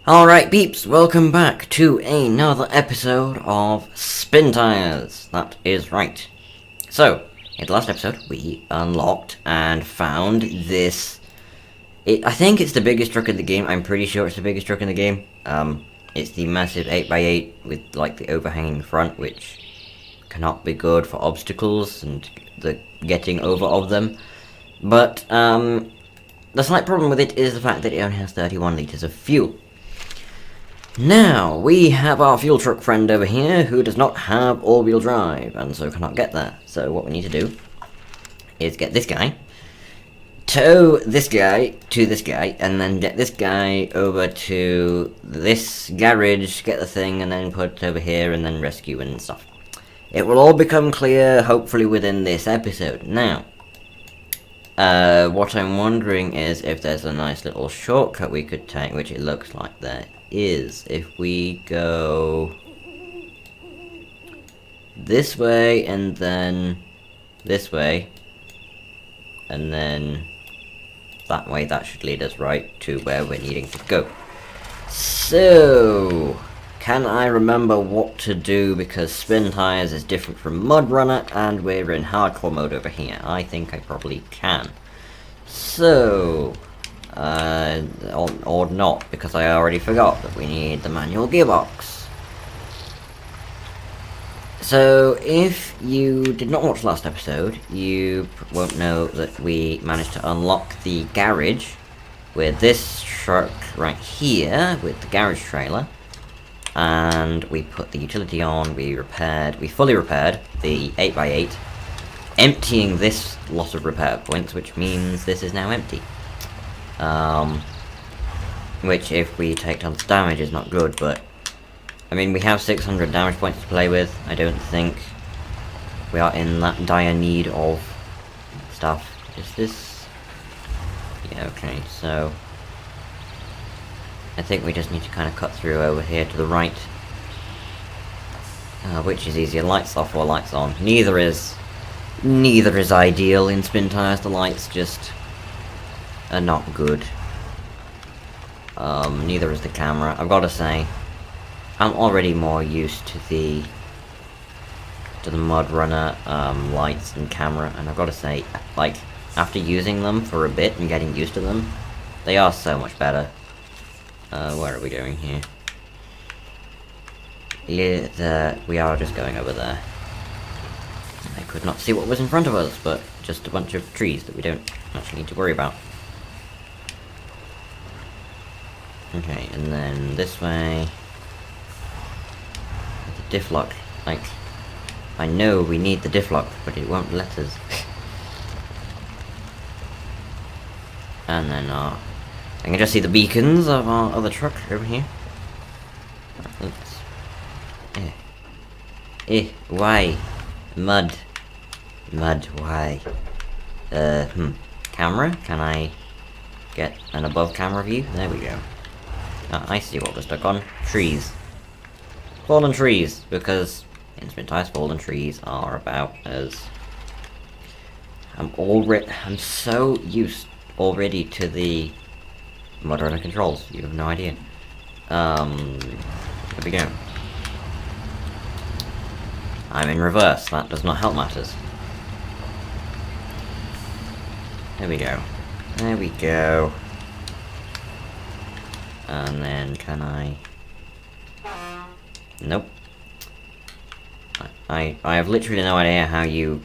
Alright peeps, welcome back to another episode of Spintires. That is right. So, in the last episode, we unlocked and found this... I think it's the biggest truck in the game. I'm pretty sure it's the biggest truck in the game. It's the massive 8x8 with like the overhanging front, which cannot be good for obstacles and the getting over of them. But, the slight problem with it is the fact that it only has 31 litres of fuel. Now, we have our fuel truck friend over here who does not have all-wheel drive, and so cannot get there. So what we need to do is get this guy, tow this guy to this guy, and then get this guy over to this garage, get the thing, and then put it over here, and then rescue and stuff. It will all become clear, hopefully, within this episode. Now, what I'm wondering is if there's a nice little shortcut we could take, which it looks like there is. If we go this way and then this way and then that way, that should lead us right to where we're needing to go. So, can I remember what to do, because Spintires is different from Mud Runner and we're in hardcore mode over here? I think I probably can. So, or not, because I already forgot that we need the manual gearbox. So, if you did not watch last episode, you won't know that we managed to unlock the garage with this truck right here, with the garage trailer, and we put the utility on, we fully repaired the 8x8, emptying this lot of repair points, which means this is now empty. Which, if we take tons of damage, is not good, but I mean, we have 600 damage points to play with. I don't think we are in that dire need of stuff. Is this... yeah, okay, so I think we just need to kind of cut through over here to the right. Which is easier, lights off or lights on. Neither is ideal in Spintires. The lights just are not good. Neither is the camera. I've got to say, I'm already more used to the Mud Runner lights and camera, and I've got to say, like, after using them for a bit and getting used to them, they are so much better. Where are we going here? Yeah, we are just going over there. I could not see what was in front of us, but just a bunch of trees that we don't actually need to worry about. Okay, and then this way. The diff lock. Like, I know we need the diff lock, but it won't let us. And then I can just see the beacons of our other truck over here. Let's... why? Mud, why? Camera? Can I get an above camera view? There we go. I see what we're stuck on. Trees. Fallen trees, because in Spintires, fallen trees are about as... I'm so used already to the Mud Runner controls, you have no idea. There we go. I'm in reverse, that does not help matters. There we go. There we go. And then can I... nope. I have literally no idea how you,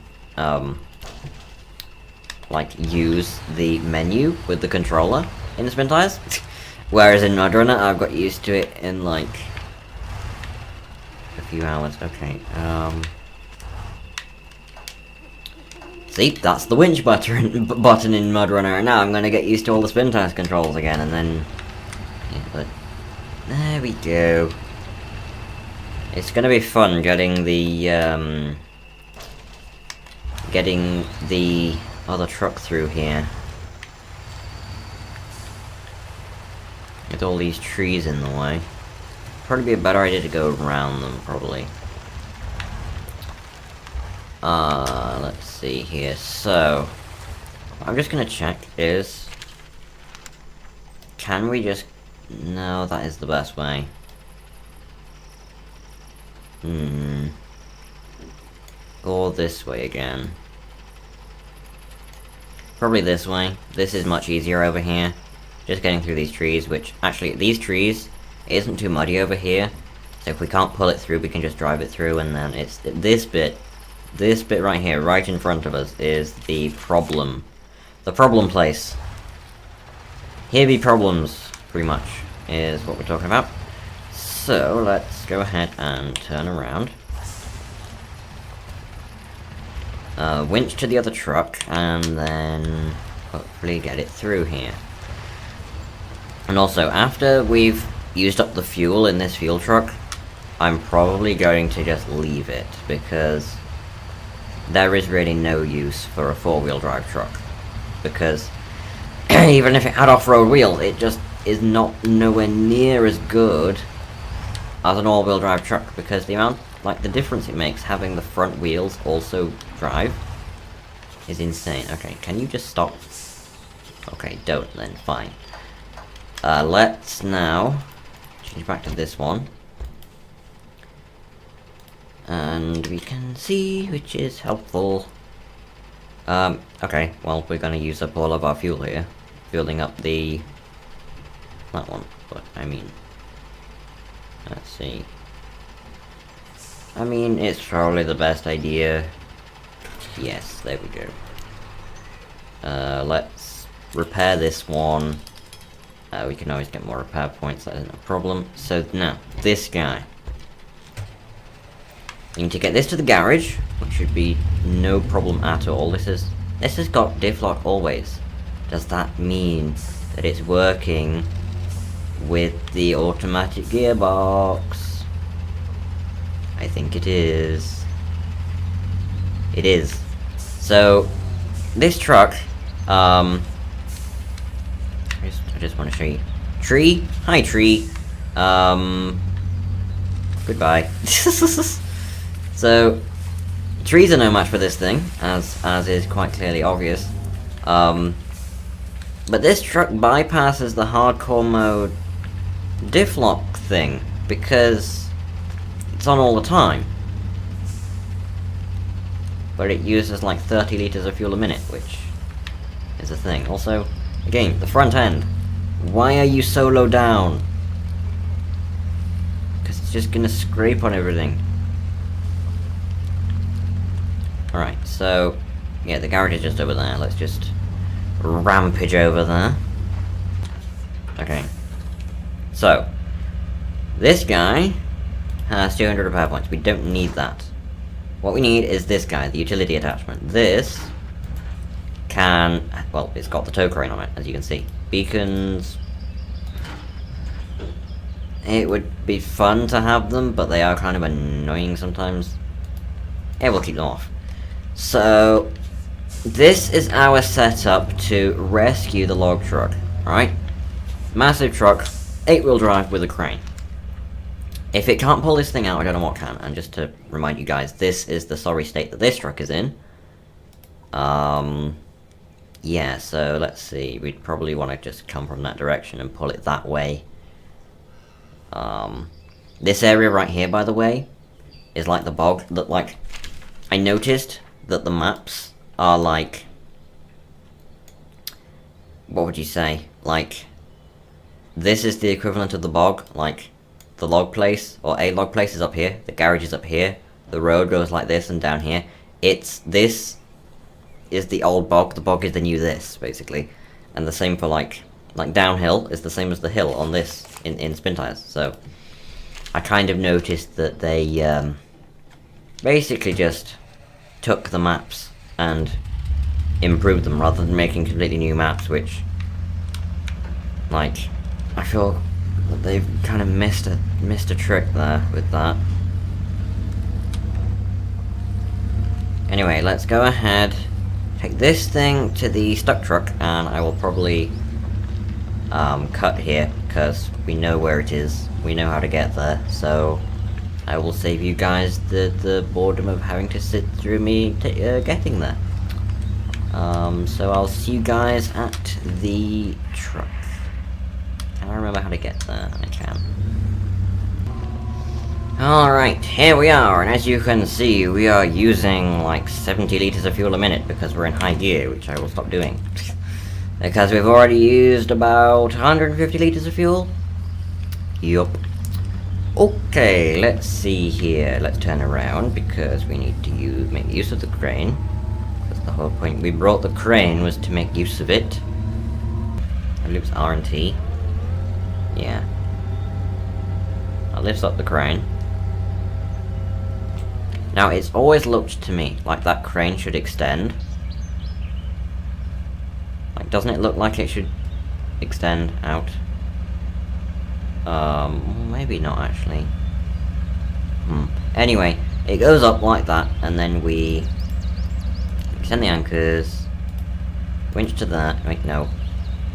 like, use the menu with the controller in the Spintires. Whereas in Mud Runner, I've got used to it in, like, a few hours. Okay, see, that's the winch button in Mud Runner, and now I'm gonna get used to all the Spintires controls again, and then... yeah, but... there we go. It's gonna be fun getting the other truck through here. With all these trees in the way. Probably be a better idea to go around them, probably. Let's see here. So, what I'm just gonna check is, can we just No, that is the best way. Or this way again. Probably this way. This is much easier over here. Just getting through these trees, which, actually, these trees isn't too muddy over here. So if we can't pull it through, we can just drive it through, and then it's this bit right here, right in front of us, is the problem. The problem place. Here be problems, pretty much, is what we're talking about. So, let's go ahead and turn around. Winch to the other truck, and then hopefully get it through here. And also, after we've used up the fuel in this fuel truck, I'm probably going to just leave it, because there is really no use for a four-wheel drive truck. Because even if it had off-road wheels, it just is nowhere near as good as an all-wheel drive truck, because the amount, like, the difference it makes having the front wheels also drive is insane. Okay, can you just stop? Okay, don't then, fine. Let's now change back to this one. And we can see, which is helpful. Okay, well, we're gonna use up all of our fuel here. Filling up that one, but, I mean, let's see. I mean, it's probably the best idea. Yes, there we go. Let's repair this one. We can always get more repair points, that isn't a problem. So now, this guy. We need to get this to the garage, which should be no problem at all. This has got diff lock always. Does that mean that it's working with the automatic gearbox? I think it is. It is. So, this truck, I just want to show you. Tree? Hi, tree. Goodbye. So, trees are no match for this thing, as is quite clearly obvious. But this truck bypasses the hardcore mode diff lock thing, because it's on all the time. But it uses like 30 liters of fuel a minute, which is a thing. Also, again, the front end. Why are you so low down? Because it's just gonna scrape on everything. Alright, so, yeah, the garage is just over there. Let's just rampage over there. Okay. So, this guy has 200 repair points. We don't need that. What we need is this guy, the utility attachment. This can, well, it's got the tow crane on it, as you can see. Beacons. It would be fun to have them, but they are kind of annoying sometimes. Yeah, we'll keep them off. So, this is our setup to rescue the log truck, right? Massive truck, 8-wheel drive with a crane. If it can't pull this thing out, I don't know what can. And just to remind you guys, this is the sorry state that this truck is in. Yeah, so let's see. We'd probably want to just come from that direction and pull it that way. This area right here, by the way, is like the bog. That, like, I noticed that the maps are like, what would you say? Like, this is the equivalent of the bog. Like, the log place, or a log place, is up here. The garage is up here. The road goes like this and down here. This is the old bog. The bog is the new this, basically. And the same for like downhill is the same as the hill on this in Spintires. So I kind of noticed that they basically just took the maps and improved them rather than making completely new maps, which, like, I feel that they've kind of missed a trick there with that. Anyway, let's go ahead, take this thing to the stuck truck, and I will probably cut here, because we know where it is, we know how to get there, so I will save you guys the boredom of having to sit through me getting there. So I'll see you guys at the truck. Can I remember how to get there? I can. Alright, here we are, and as you can see, we are using like 70 litres of fuel a minute because we're in high gear, which I will stop doing. Because we've already used about 150 litres of fuel. Yup. Okay, let's see here. Let's turn around because we need to make use of the crane. That's the whole point. We brought the crane was to make use of it. I believe it's R&T. Yeah. That lifts up the crane. Now, it's always looked to me like that crane should extend. Like, doesn't it look like it should extend out? Maybe not actually. Anyway, it goes up like that, and then we extend the anchors, winch to there. Wait, no,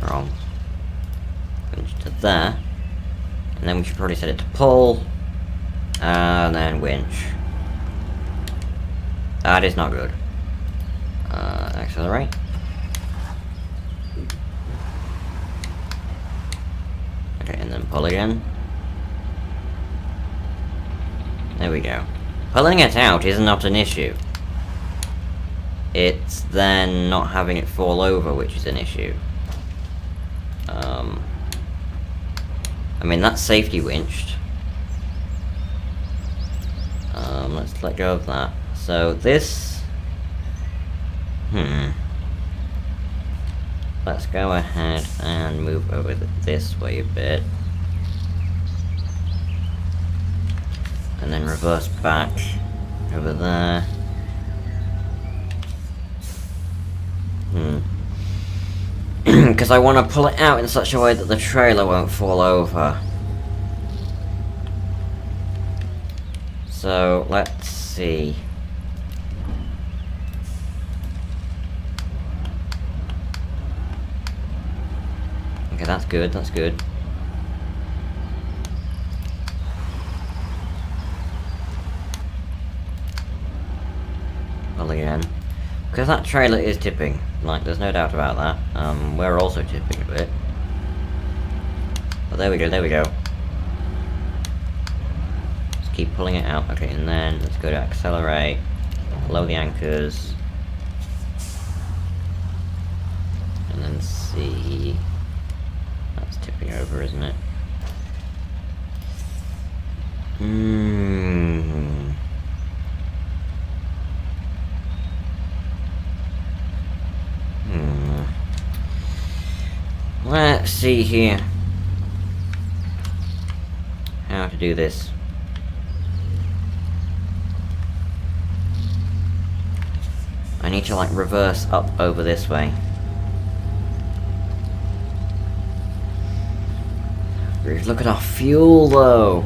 wrong. Winch to there, and then we should probably set it to pull, and then winch. That is not good. Accelerate. Okay, and then pull again. There we go. Pulling it out is not an issue. It's then not having it fall over which is an issue. I mean, that's safety winched. Let's let go of that. So this... Let's go ahead and move over this way a bit. And then reverse back over there. Because I want to pull it out in such a way that the trailer won't fall over. So, let's see. Okay, that's good, that's good. Well, again. Because that trailer is tipping. Like, there's no doubt about that. We're also tipping a bit. But there we go, there we go. Just keep pulling it out. Okay, and then let's go to accelerate. Lower the anchors. And then see... That's tipping over, isn't it? Let's see here. How to do this. I need to like reverse up over this way. Look at our fuel though.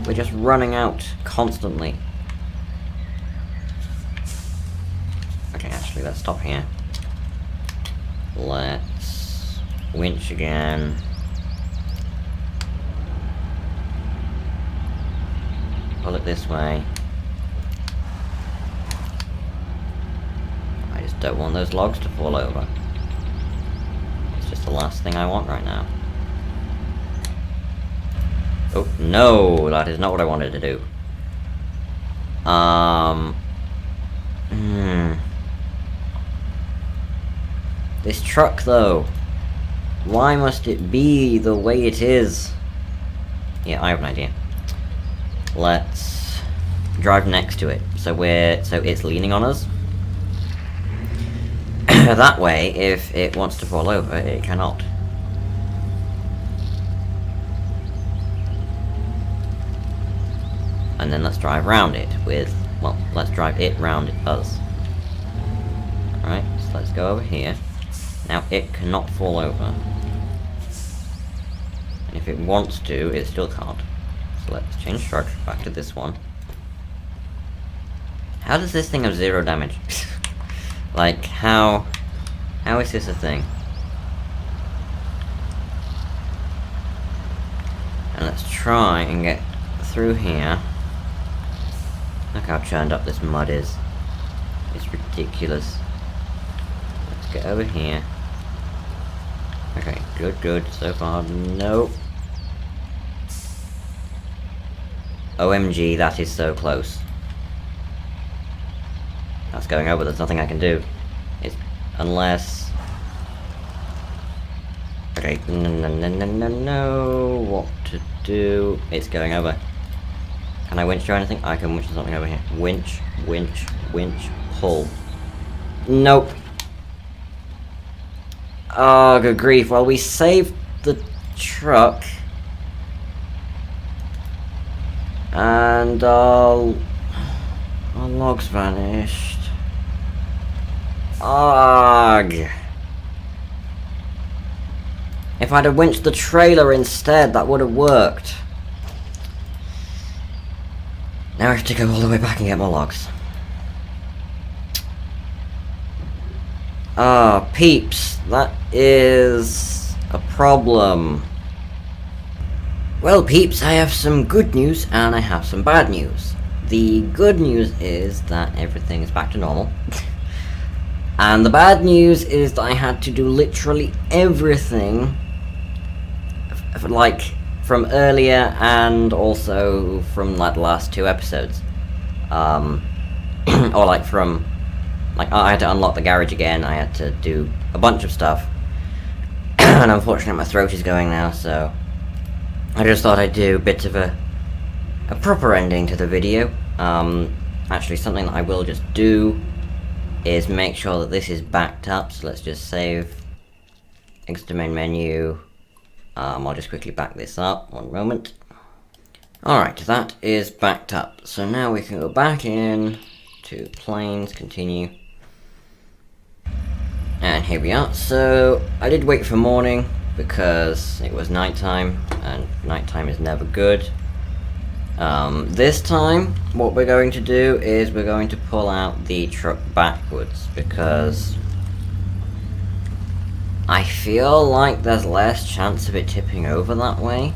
We're just running out constantly. Okay, actually let's stop here. Let's winch again. Pull it this way. I just don't want those logs to fall over. It's just the last thing I want right now. Oh, no, that is not what I wanted to do. This truck, though. Why must it be the way it is? Yeah, I have an idea. Let's drive next to it. So it's leaning on us. That way, if it wants to fall over, it cannot. And then let's drive round it with, well, let's drive it round us. Alright, so let's go over here. Now it cannot fall over. And if it wants to, it still can't. So let's change structure back to this one. How does this thing have 0 damage? Like, how is this a thing? And let's try and get through here. Look how churned up this mud is. It's ridiculous. Let's get over here. Okay, good, good. So far, no. OMG, that is so close. That's going over, there's nothing I can do. It's... unless... Okay, no, what to do? It's going over. Can I winch or anything? I can winch something over here. Winch, winch, winch, pull. Nope. Oh, good grief. Well, we saved the truck. And our logs vanished. Ugh. If I'd have winched the trailer instead, that would have worked. Now I have to go all the way back and get more logs. Ah, peeps, that is a problem. Well, peeps, I have some good news and I have some bad news. The good news is that everything is back to normal. And the bad news is that I had to do literally everything, like, from earlier and also from, like, the last 2 episodes. Or, like, from... like, I had to unlock the garage again, I had to do a bunch of stuff. And unfortunately my throat is going now, so... I just thought I'd do a bit of a proper ending to the video. Actually, something that I will just do is make sure that this is backed up, so let's just save. Exit to main menu. I'll just quickly back this up, one moment. Alright, that is backed up. So now we can go back in to planes, continue. And here we are. So, I did wait for morning because it was nighttime, and nighttime is never good. This time, what we're going to do is we're going to pull out the truck backwards, because I feel like there's less chance of it tipping over that way.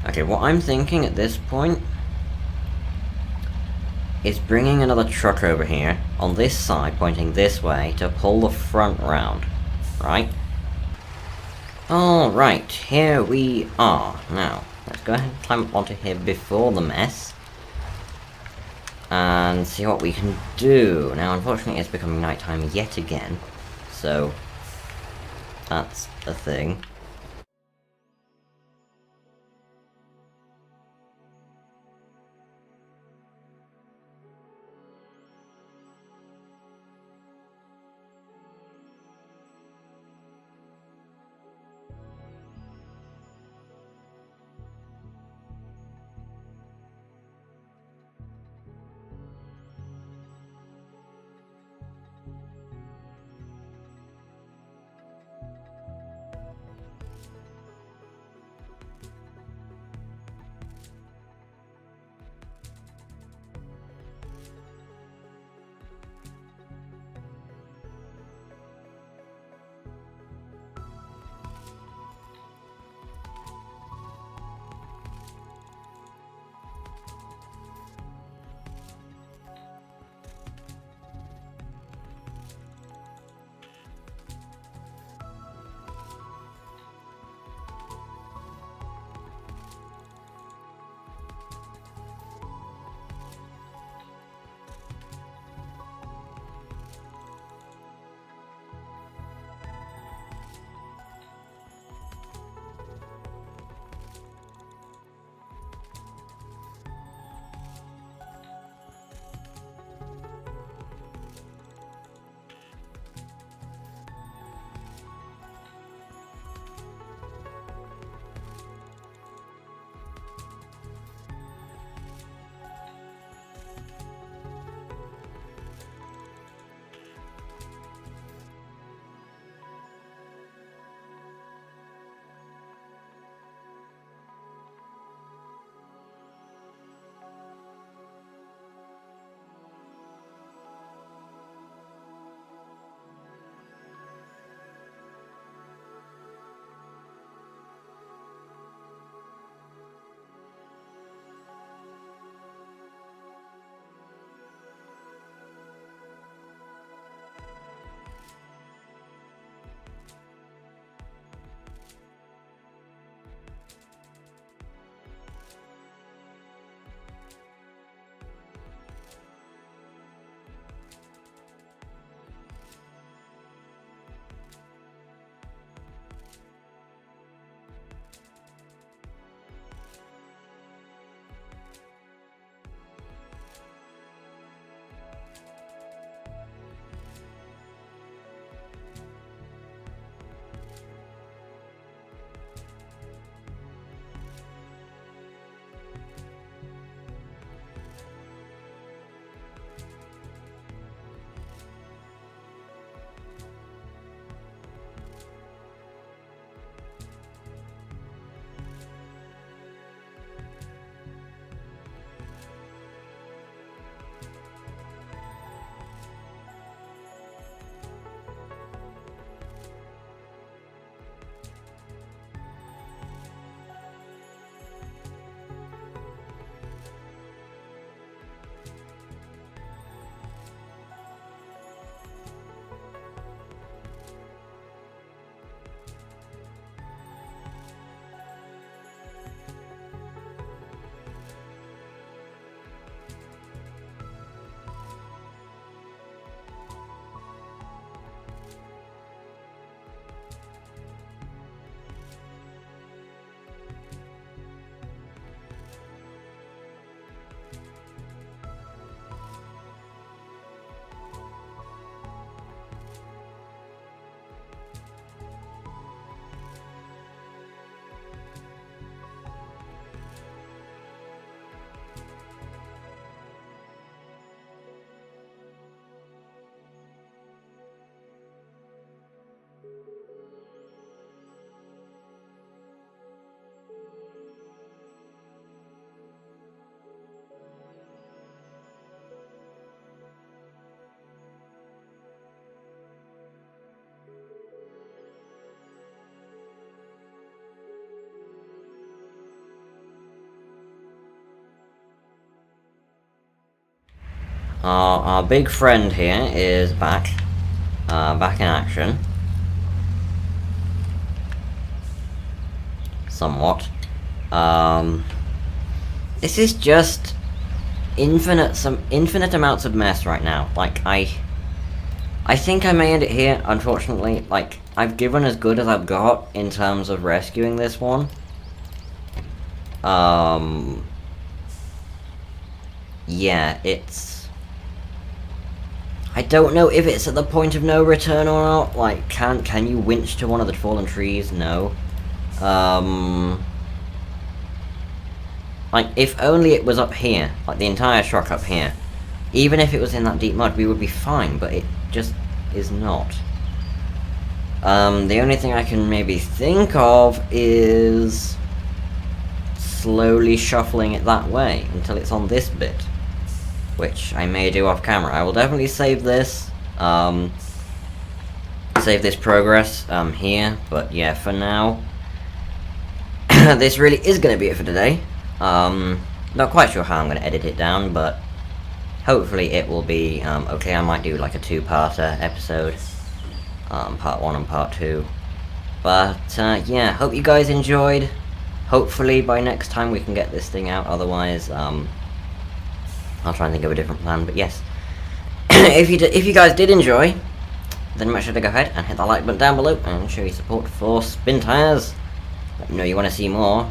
Okay, what I'm thinking at this point is bringing another truck over here, on this side, pointing this way, to pull the front round, right? Alright, here we are. Now, let's go ahead and climb up onto here before the mess, and see what we can do. Now, unfortunately, it's becoming nighttime yet again, so that's a thing. our big friend here is back in action. Somewhat. This is just infinite amounts of mess right now. Like, I think I may end it here, unfortunately. Like, I've given as good as I've got in terms of rescuing this one. Yeah, it's... I don't know if it's at the point of no return or not. Like, can you winch to one of the fallen trees? No. Like, if only it was up here, like the entire shock up here. Even if it was in that deep mud, we would be fine, but it just is not. The only thing I can maybe think of is slowly shuffling it that way until it's on this bit, which I may do off camera. I will definitely save this, save this progress here, but yeah, for now, this really is going to be it for today. Not quite sure how I'm going to edit it down, but hopefully it will be okay. I might do like a two-parter episode, part 1 and part 2, but yeah, hope you guys enjoyed. Hopefully by next time we can get this thing out, otherwise I'll try and think of a different plan. But yes, if you guys did enjoy, then make sure to go ahead and hit that like button down below and show your support for Spintires. Let me know you want to see more.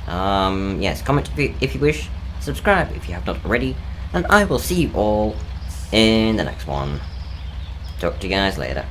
Yes, comment if you wish, subscribe if you have not already, and I will see you all in the next one. Talk to you guys later.